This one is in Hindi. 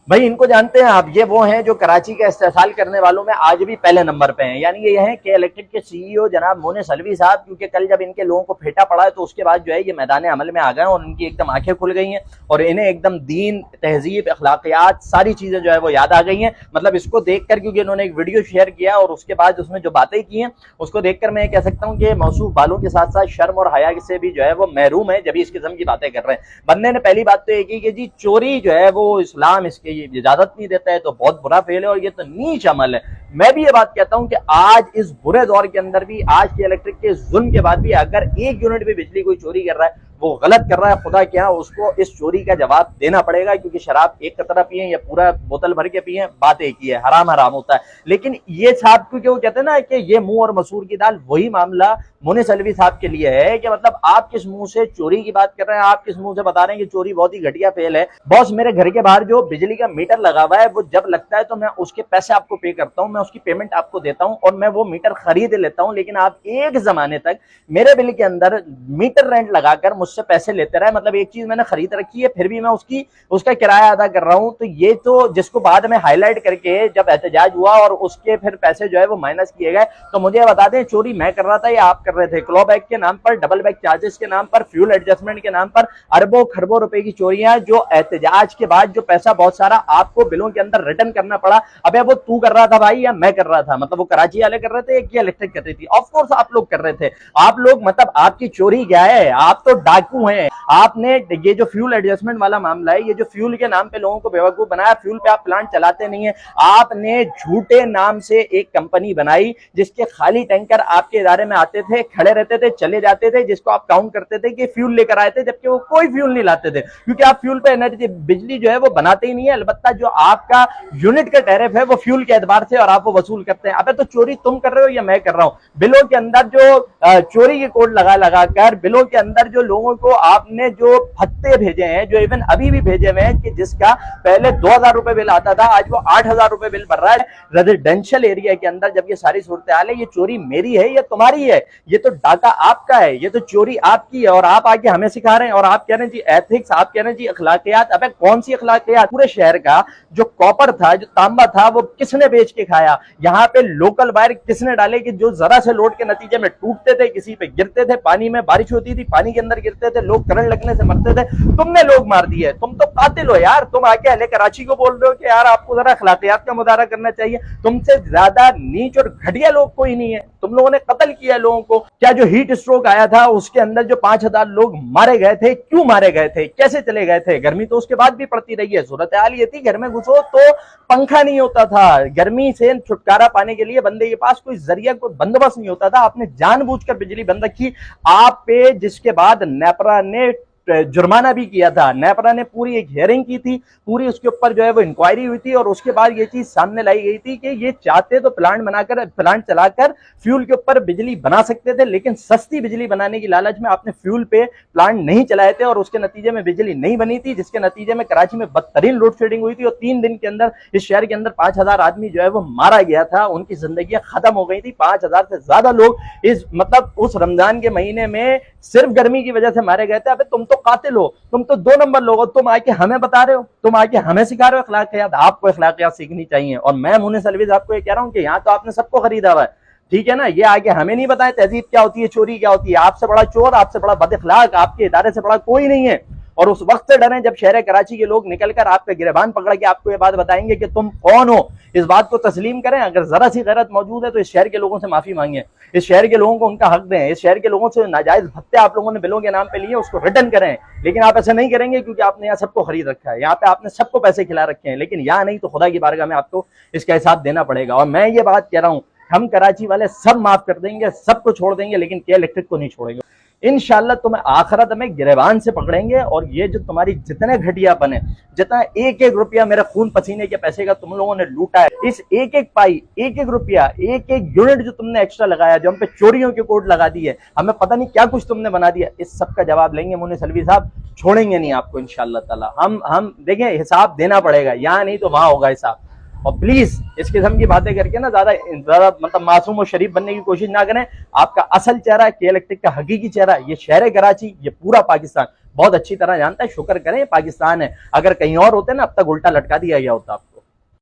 भाई इनको जानते हैं आप, ये वो हैं जो कराची का इस्तेसाल करने वालों में आज भी पहले नंबर पे हैं। यानी ये हैं के इलेक्ट्रिक के सीईओ जनाब मोने सलवी साहब, क्योंकि कल जब इनके लोगों को फेटा पड़ा है तो उसके बाद जो है ये मैदान अमल में आ गए और उनकी एकदम आंखें खुल गई हैं और इन्हें एकदम दीन, तहजीब, अखलाकियात सारी चीजें जो है वो याद आ गई हैं। मतलब इसको देखकर, क्योंकि इन्होंने एक वीडियो शेयर किया और उसके बाद उसमें जो बातें की हैं उसको देखकर मैं कह सकता हूँ कि मौसूफ बालों के साथ साथ शर्म और हया से भी जो है वो महरूम है जब इस किस्म की बातें कर रहे हैं। बंदे ने पहली बात तो ये की कि जी चोरी जो है वो इस्लाम इसकी इजाजत नहीं देता है, तो बहुत बुरा फेल है और ये तो नीच अमल है। मैं भी ये बात कहता हूं कि आज इस बुरे दौर के अंदर भी, आज के इलेक्ट्रिक के जुल्म के बाद भी, अगर 1 यूनिट भी बिजली कोई चोरी कर रहा है वो गलत कर रहा है। खुदा क्या उसको इस चोरी का जवाब देना पड़ेगा, क्योंकि शराब एक कतरा पिए या पूरा बोतल भर के पिए बात एक ही है, हराम हराम होता है। लेकिन ये साहब, क्योंकि वो कहते हैं ना कि ये मुंह और मसूर की दाल, वही मामला मोने सलवी साहब के लिए है कि मतलब आप किस मुंह से चोरी की बात कर रहे हैं, आप किस मुंह से बता रहे हैं कि चोरी बहुत ही घटिया फेल है। बॉस, मेरे घर के बाहर जो बिजली का मीटर लगा हुआ है वो जब लगता है तो मैं उसके पैसे आपको पे करता हूं, मैं उसकी पेमेंट आपको देता हूं और मैं वो मीटर खरीद लेता हूं। लेकिन आप एक जमाने तक मेरे बिल के अंदर मीटर रेंट लगाकर मुझसे पैसे लेते रहे। मतलब एक चीज मैंने खरीद रखी है फिर भी मैं उसका किराया अदा कर रहा हूं। तो ये तो जिसको बाद में हाईलाइट करके जब एहतजाज हुआ और उसके फिर पैसे जो है वो माइनस किए गए, तो मुझे बता दें चोरी मैं कर रहा था या आप कर रहे थे? क्लॉ बैग के नाम पर, डबल बैग चार्जेस के नाम पर, फ्यूल एडजस्टमेंट के नाम पर अरबों खरबों रुपए की चोरियां, जो एहतजाज के बाद जो पैसा बहुत सारा आपको बिलों के अंदर रिटर्न करना पड़ा। अबे वो तू कर रहा था भाई या मैं कर रहा था? मतलब वो कराची वाले कर रहे थे या इलेक्ट्रिक कर रही थी? ऑफ कोर्स आप लोग कर रहे थे। आप लोग, मतलब आपकी चोरी क्या है? आप तो डाकू हैं। आपने ये जो फ्यूल एडजस्टमेंट वाला मामला है, ये जो फ्यूल के नाम पे लोगों को बेवकूफ बनाया, फ्यूल पे आप प्लांट चलाते नहीं है। आपने झूठे नाम से एक कंपनी बनाई जिसके खाली टैंकर आपके इदारे में आते थे, खड़े रहते थे, चले जाते थे, जिसको आप काउंट करते थे कि फ्यूल लेकर आए थे, जबकि वो कोई फ्यूल नहीं लाते थे, क्योंकि आप फ्यूल पे एनर्जी, बिजली जो है वो बनाते ही नहीं है। अलबत्ता जो आपका यूनिट का टैरिफ है वो फ्यूल के एतबार से और आप वो वसूल करते हैं। अबे तो चोरी तुम कर रहे हो या मैं कर रहा हूं? बिलों के अंदर जो चोरी के कोड लगा कर, बिलों के अंदर जो लोगों को आपने जो भत्ते भेजे हैं, जो इवन अभी भी भेजे हुए हैं, कि जिसका पहले 2000 रुपए बिल आता था आज वो 8000 रुपए बिल भर रहा है रेजिडेंशियल एरिया के अंदर। जब ये सारी सूरत हाल है, ये चोरी मेरी है या तुम्हारी है? ये तो डाका आपका है, ये तो चोरी आपकी है और आप आके हमें सिखा रहे हैं और आप कह रहे हैं जी एथिक्स, आप कह रहे हैं जी अखलाकियात। अबे कौन सी अखलाकियात? पूरे शहर का जो कॉपर था, जो तांबा था, वो किसने बेच के खाया? यहाँ पे लोकल वायर किसने डाले कि जो जरा से लोड के नतीजे में टूटते थे, किसी पे गिरते थे, पानी में बारिश होती थी पानी के अंदर गिरते थे, लोग करंट लगने से मरते थे। तुमने लोग मार दिए। तुम तो कातिल हो यार। तुम आके अहले कराची को बोल रहे हो कि यार आपको जरा अखलाकियात का मुजाहरा करना चाहिए। तुमसे ज्यादा नीच और घटिया लोग कोई नहीं है। तुम लोगों ने कत्ल किया लोगों को। क्या जो हीट स्ट्रोक आया था उसके अंदर जो 5000 लोग मारे गए थे, क्यों मारे गए थे, कैसे चले गए थे? गर्मी तो उसके बाद भी पड़ती रही है। सूरत हाल ये थी, घर में घुसो तो पंखा नहीं होता था। गर्मी से छुटकारा पाने के लिए बंदे के पास कोई जरिया, कोई बंदोबस्त नहीं होता था। आपने जानबूझकर बिजली बंद रखी आप पे, जिसके बाद नेपरा ने जुर्माना भी किया था। नेपरा ने पूरी एक हियरिंग की थी, पूरी उसके ऊपर जो है वो इंक्वायरी हुई थी और उसके बाद ये चीज सामने लाई गई थी कि ये चाहते तो प्लांट बनाकर, प्लांट चलाकर फ्यूल के ऊपर बिजली बना सकते थे, लेकिन सस्ती बिजली बनाने की लालच में आपने फ्यूल पे प्लांट नहीं चलाए थे और उसके नतीजे में बिजली नहीं बनी थी, जिसके नतीजे में कराची में बदतरीन लोड शेडिंग हुई थी और 3 दिन के अंदर इस शहर के अंदर 5000 आदमी जो है वो मारा गया था, उनकी जिंदगी खत्म हो गई थी। 5000 से ज्यादा लोग इस, मतलब उस रमजान के महीने में सिर्फ गर्मी की वजह से मारे गए थे। अबे तुम तो कातिल हो, तुम तो 2 नंबर लोग हो। तुम आके हमें बता रहे हो, तुम आके हमें सिखा रहे हो अखलाकियात। आपको अखलाकियात सीखनी चाहिए और मैं मोने सलवी आपको ये कह रहा हूं कि यहाँ तो आपने सबको खरीदा हुआ है, ठीक है ना? ये आगे हमें नहीं बताएं तहजीब क्या होती है, चोरी क्या होती है। आपसे बड़ा चोर, आपसे बड़ा बदअखलाक, आपके इदारे से बड़ा कोई नहीं है। और उस वक्त से डरें जब शहर कराची के लोग निकलकर आपका गिरबान पकड़ के आपको ये बात बताएंगे कि तुम कौन हो। इस बात को तस्लीम करें। अगर जरा सी गैरत मौजूद है तो इस शहर के लोगों से माफी मांगे, इस शहर के लोगों को उनका हक दें। इस शहर के लोगों से नाजायज भत्ते आप लोगों ने बिलों के नाम पे लिए उसको रिटर्न करें। लेकिन आप ऐसा नहीं करेंगे क्योंकि आपने यहाँ सबको खरीद रखा है, यहाँ पे आपने सबको पैसे खिला रखे हैं। लेकिन यहाँ नहीं तो खुदा की बारगाह में आपको इसका हिसाब देना पड़ेगा। और मैं ये बात कह रहा हूँ, हम कराची वाले सब माफ कर देंगे, सबको छोड़ देंगे, लेकिन के इलेक्ट्रिक को नहीं छोड़ेंगे। इंशाल्लाह तुम्हें आखिरत में गिरबान से पकड़ेंगे। और ये जो तुम्हारी जितने घटियापन है, जितना एक एक रुपया मेरे खून पसीने के पैसे का तुम लोगों ने लूटा है, इस एक एक पाई, एक एक रुपया, एक एक यूनिट जो तुमने एक्स्ट्रा लगाया, जो हम पे चोरियों के कोड लगा दिए, हमें पता नहीं क्या कुछ तुमने बना दिया, इस सब का जवाब लेंगे मोने सलवी साहब। छोड़ेंगे नहीं आपको इंशाल्लाह ताला। हम देखें, हिसाब देना पड़ेगा, यहाँ नहीं तो वहां होगा हिसाब। और प्लीज इस किस्म की बातें करके ना ज्यादा मतलब मासूम और शरीफ बनने की कोशिश ना करें। आपका असल चेहरा, के इलेक्ट्रिक का हकीकी चेहरा, ये शहर कराची, ये पूरा पाकिस्तान बहुत अच्छी तरह जानता है, शुक्र करें पाकिस्तान है, अगर कहीं और होते ना अब तक उल्टा लटका दिया गया होता।